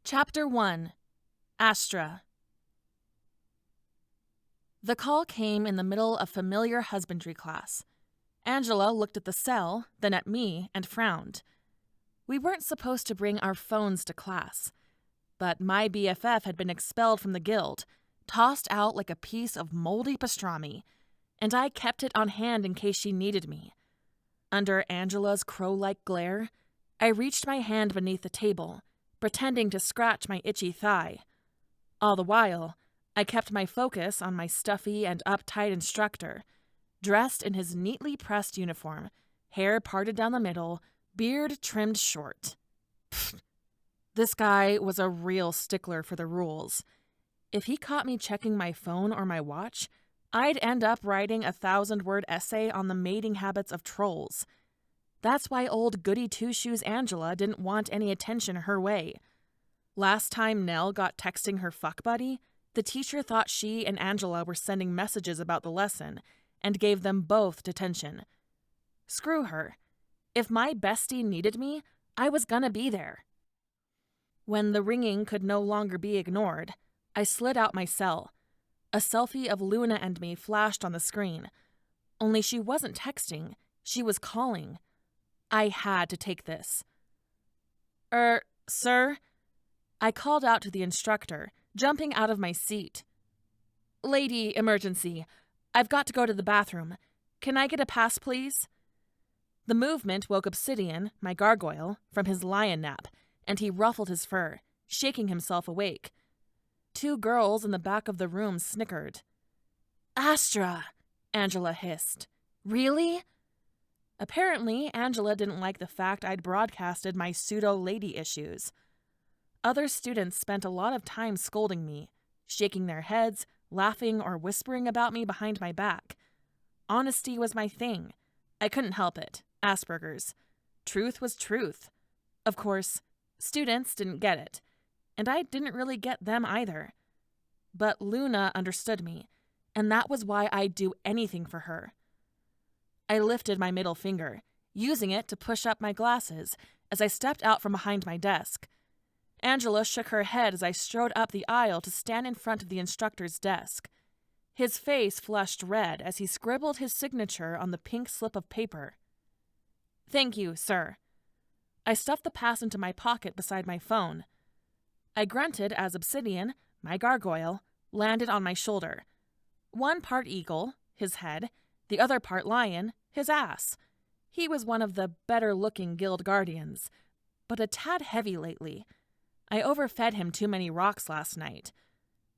Chapter 1. Astra. The call came in the middle of familiar husbandry class. Angela looked at the cell, then at me, and frowned. We weren't supposed to bring our phones to class, but my BFF had been expelled from the guild, tossed out like a piece of moldy pastrami, and I kept it on hand in case she needed me. Under Angela's crow-like glare, I reached my hand beneath the table, pretending to scratch my itchy thigh. All the while, I kept my focus on my stuffy and uptight instructor, dressed in his neatly pressed uniform, hair parted down the middle, beard trimmed short. Pfft. This guy was a real stickler for the rules. If he caught me checking my phone or my watch, I'd end up writing a 1,000-word essay on the mating habits of trolls. That's why old goody two-shoes Angela didn't want any attention her way. Last time Nell got texting her fuck buddy, the teacher thought she and Angela were sending messages about the lesson and gave them both detention. Screw her. If my bestie needed me, I was gonna be there. When the ringing could no longer be ignored, I slid out my cell. A selfie of Luna and me flashed on the screen. Only she wasn't texting, she was calling. I had to take this. Sir? I called out to the instructor, jumping out of my seat. Lady emergency. I've got to go to the bathroom. Can I get a pass, please? The movement woke Obsidian, my gargoyle, from his lion nap, and he ruffled his fur, shaking himself awake. 2 girls in the back of the room snickered. Astra, Angela hissed. Really? Apparently, Angela didn't like the fact I'd broadcasted my pseudo-lady issues. Other students spent a lot of time scolding me, shaking their heads, laughing, or whispering about me behind my back. Honesty was my thing. I couldn't help it. Asperger's. Truth was truth. Of course, students didn't get it, and I didn't really get them either. But Luna understood me, and that was why I'd do anything for her. I lifted my middle finger, using it to push up my glasses as I stepped out from behind my desk. Angela shook her head as I strode up the aisle to stand in front of the instructor's desk. His face flushed red as he scribbled his signature on the pink slip of paper. Thank you, sir. I stuffed the pass into my pocket beside my phone. I grunted as Obsidian, my gargoyle, landed on my shoulder. 1 part eagle, his head, the other part lion, his ass. He was one of the better-looking guild guardians, but a tad heavy lately. I overfed him too many rocks last night.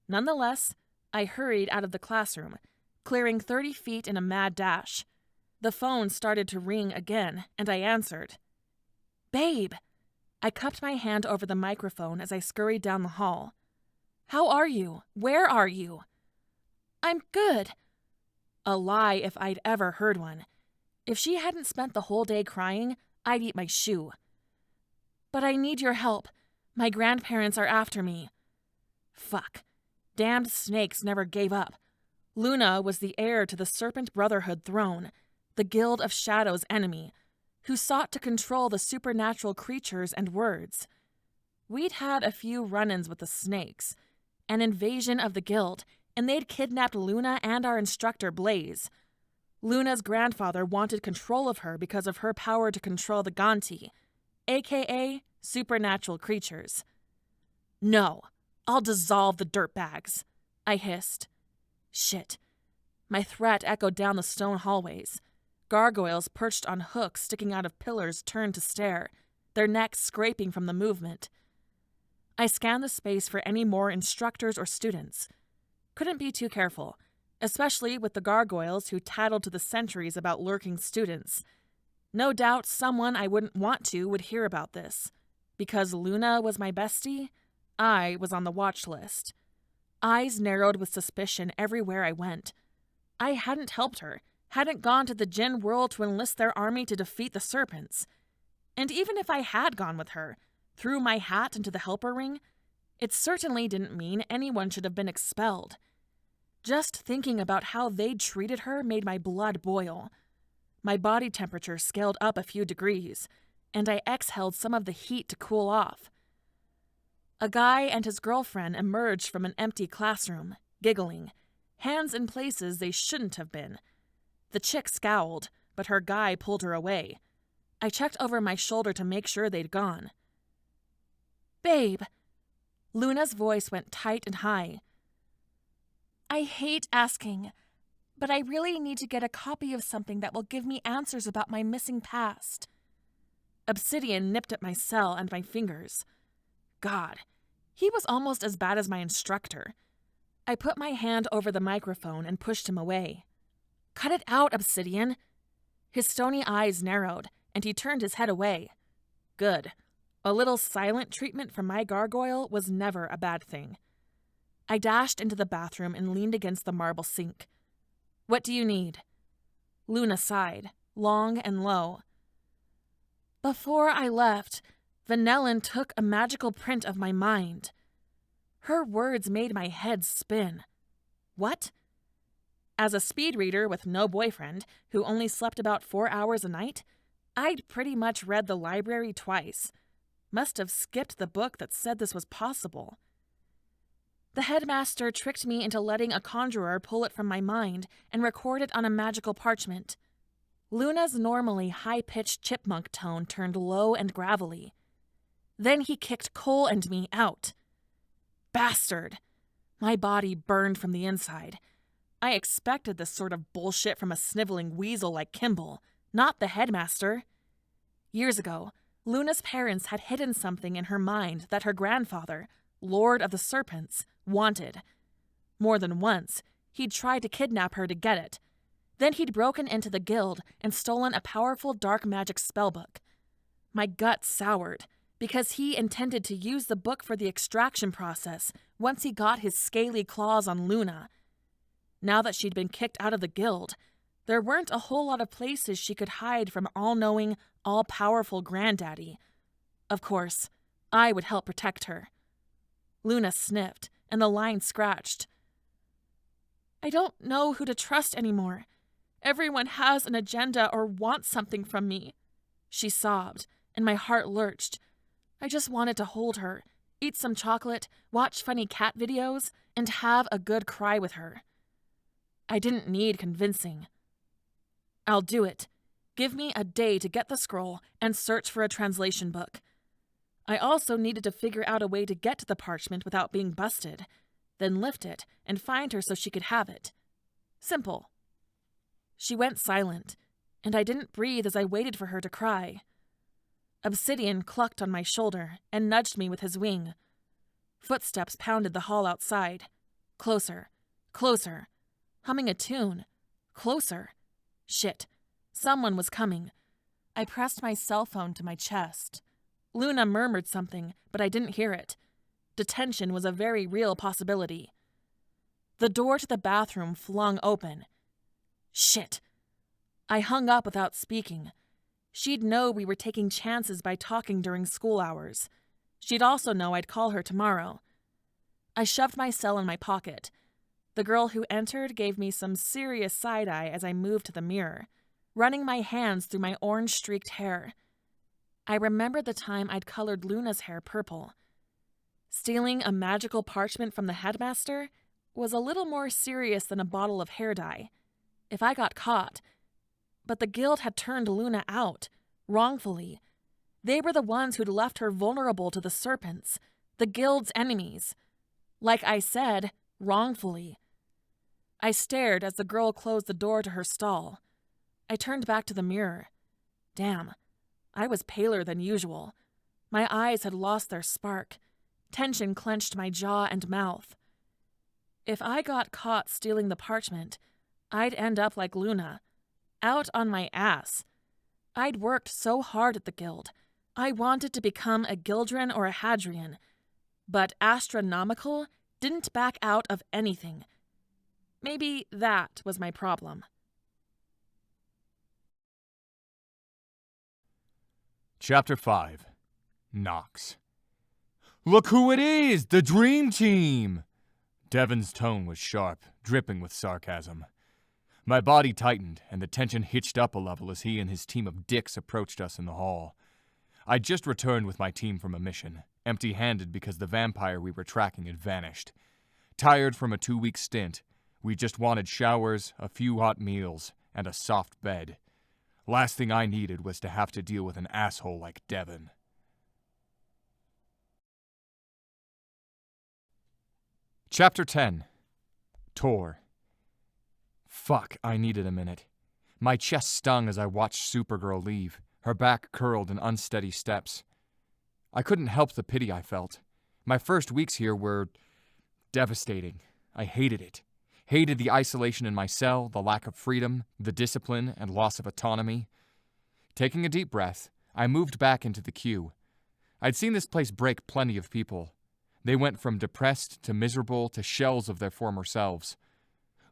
Nonetheless, I hurried out of the classroom, clearing 30 feet in a mad dash. The phone started to ring again, and I answered. Babe! I cupped my hand over the microphone as I scurried down the hall. How are you? Where are you? I'm good. A lie if I'd ever heard one. If she hadn't spent the whole day crying, I'd eat my shoe. But I need your help. My grandparents are after me. Fuck. Damned snakes never gave up. Luna was the heir to the Serpent Brotherhood throne, the Guild of Shadows' enemy, who sought to control the supernatural creatures and words. We'd had a few run-ins with the snakes, an invasion of the guild, and they'd kidnapped Luna and our instructor Blaze. Luna's grandfather wanted control of her because of her power to control the Ganti, aka supernatural creatures. No, I'll dissolve the dirtbags, I hissed. Shit. My threat echoed down the stone hallways. Gargoyles perched on hooks sticking out of pillars turned to stare, their necks scraping from the movement. I scanned the space for any more instructors or students. Couldn't be too careful, especially with the gargoyles who tattled to the sentries about lurking students. No doubt someone I wouldn't want to would hear about this. Because Luna was my bestie, I was on the watch list. Eyes narrowed with suspicion everywhere I went. I hadn't helped her, hadn't gone to the Jinn world to enlist their army to defeat the serpents. And even if I had gone with her, threw my hat into the helper ring, it certainly didn't mean anyone should have been expelled. Just thinking about how they'd treated her made my blood boil. My body temperature scaled up a few degrees, and I exhaled some of the heat to cool off. A guy and his girlfriend emerged from an empty classroom, giggling, hands in places they shouldn't have been. The chick scowled, but her guy pulled her away. I checked over my shoulder to make sure they'd gone. "Babe." Luna's voice went tight and high. "I hate asking, but I really need to get a copy of something that will give me answers about my missing past." Obsidian nipped at my cell and my fingers. God, he was almost as bad as my instructor. I put my hand over the microphone and pushed him away. "Cut it out, Obsidian." His stony eyes narrowed, and he turned his head away. Good. A little silent treatment from my gargoyle was never a bad thing. I dashed into the bathroom and leaned against the marble sink. "What do you need?" Luna sighed, long and low. "Before I left, Vanellin took a magical print of my mind." Her words made my head spin. What? As a speed reader with no boyfriend, who only slept about 4 hours a night, I'd pretty much read the library twice. Must have skipped the book that said this was possible. "The headmaster tricked me into letting a conjurer pull it from my mind and record it on a magical parchment." Luna's normally high-pitched chipmunk tone turned low and gravelly. "Then he kicked Cole and me out." Bastard! My body burned from the inside. I expected this sort of bullshit from a sniveling weasel like Kimball, not the headmaster. Years ago, Luna's parents had hidden something in her mind that her grandfather, Lord of the Serpents, wanted. More than once, he'd tried to kidnap her to get it. Then he'd broken into the guild and stolen a powerful dark magic spellbook. My gut soured, because he intended to use the book for the extraction process once he got his scaly claws on Luna. Now that she'd been kicked out of the guild, there weren't a whole lot of places she could hide from all-knowing, all-powerful Granddaddy. Of course, I would help protect her. Luna sniffed, and the line scratched. "I don't know who to trust anymore. Everyone has an agenda or wants something from me." She sobbed, and my heart lurched. I just wanted to hold her, eat some chocolate, watch funny cat videos, and have a good cry with her. I didn't need convincing. "I'll do it. Give me a day to get the scroll and search for a translation book." I also needed to figure out a way to get to the parchment without being busted, then lift it and find her so she could have it. Simple. She went silent, and I didn't breathe as I waited for her to cry. Obsidian clucked on my shoulder and nudged me with his wing. Footsteps pounded the hall outside. Closer, closer, humming a tune. Closer. Shit. Someone was coming. I pressed my cell phone to my chest. Luna murmured something, but I didn't hear it. Detention was a very real possibility. The door to the bathroom flung open. Shit. I hung up without speaking. She'd know we were taking chances by talking during school hours. She'd also know I'd call her tomorrow. I shoved my cell in my pocket. The girl who entered gave me some serious side-eye as I moved to the mirror, running my hands through my orange-streaked hair. I remembered the time I'd colored Luna's hair purple. Stealing a magical parchment from the headmaster was a little more serious than a bottle of hair dye. If I got caught... But the guild had turned Luna out, wrongfully. They were the ones who'd left her vulnerable to the serpents, the guild's enemies. Like I said, wrongfully. I stared as the girl closed the door to her stall. I turned back to the mirror. Damn, I was paler than usual. My eyes had lost their spark. Tension clenched my jaw and mouth. If I got caught stealing the parchment, I'd end up like Luna, out on my ass. I'd worked so hard at the guild. I wanted to become a Gildren or a Hadrian, but Astronomical didn't back out of anything. Maybe that was my problem. Chapter 5. Knox. "Look who it is! The Dream Team!" Devon's tone was sharp, dripping with sarcasm. My body tightened, and the tension hitched up a level as he and his team of dicks approached us in the hall. I'd just returned with my team from a mission, empty-handed because the vampire we were tracking had vanished. Tired from a 2-week stint, we just wanted showers, a few hot meals, and a soft bed. Last thing I needed was to have to deal with an asshole like Devon. Chapter 10. Tor. Fuck, I needed a minute. My chest stung as I watched Supergirl leave, her back curled in unsteady steps. I couldn't help the pity I felt. My first weeks here were devastating. I hated it. Hated the isolation in my cell, the lack of freedom, the discipline, and loss of autonomy. Taking a deep breath, I moved back into the queue. I'd seen this place break plenty of people. They went from depressed to miserable to shells of their former selves.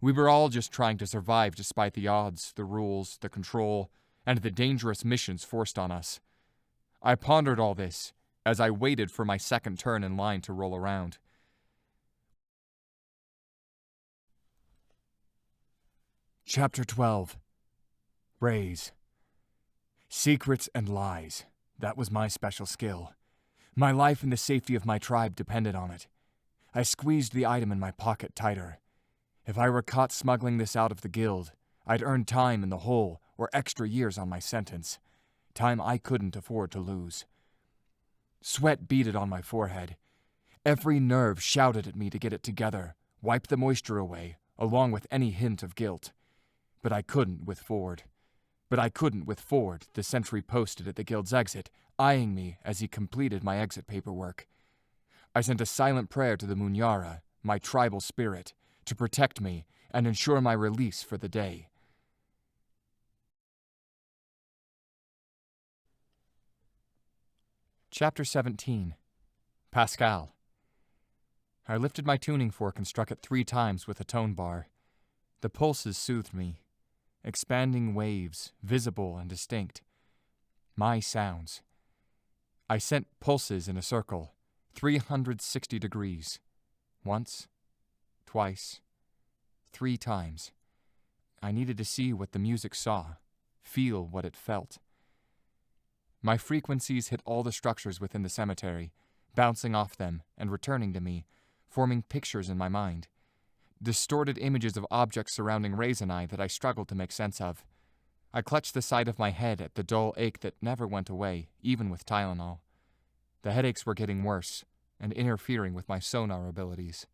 We were all just trying to survive despite the odds, the rules, the control, and the dangerous missions forced on us. I pondered all this as I waited for my second turn in line to roll around. Chapter 12. Rays. Secrets and lies. That was my special skill. My life and the safety of my tribe depended on it. I squeezed the item in my pocket tighter. If I were caught smuggling this out of the guild, I'd earn time in the hole or extra years on my sentence. Time I couldn't afford to lose. Sweat beaded on my forehead. Every nerve shouted at me to get it together, wipe the moisture away, along with any hint of guilt. But I couldn't with Ford. The sentry posted at the guild's exit, eyeing me as he completed my exit paperwork. I sent a silent prayer to the Munyara, my tribal spirit, to protect me and ensure my release for the day. Chapter 17. Pascal. I lifted my tuning fork and struck it 3 times with a tone bar. The pulses soothed me. Expanding waves, visible and distinct. My sounds. I sent pulses in a circle, 360 degrees. Once, twice, 3 times. I needed to see what the music saw, feel what it felt. My frequencies hit all the structures within the cemetery, bouncing off them and returning to me, forming pictures in my mind. Distorted images of objects surrounding Ray's and I that I struggled to make sense of. I clutched the side of my head at the dull ache that never went away, even with Tylenol. The headaches were getting worse and interfering with my sonar abilities.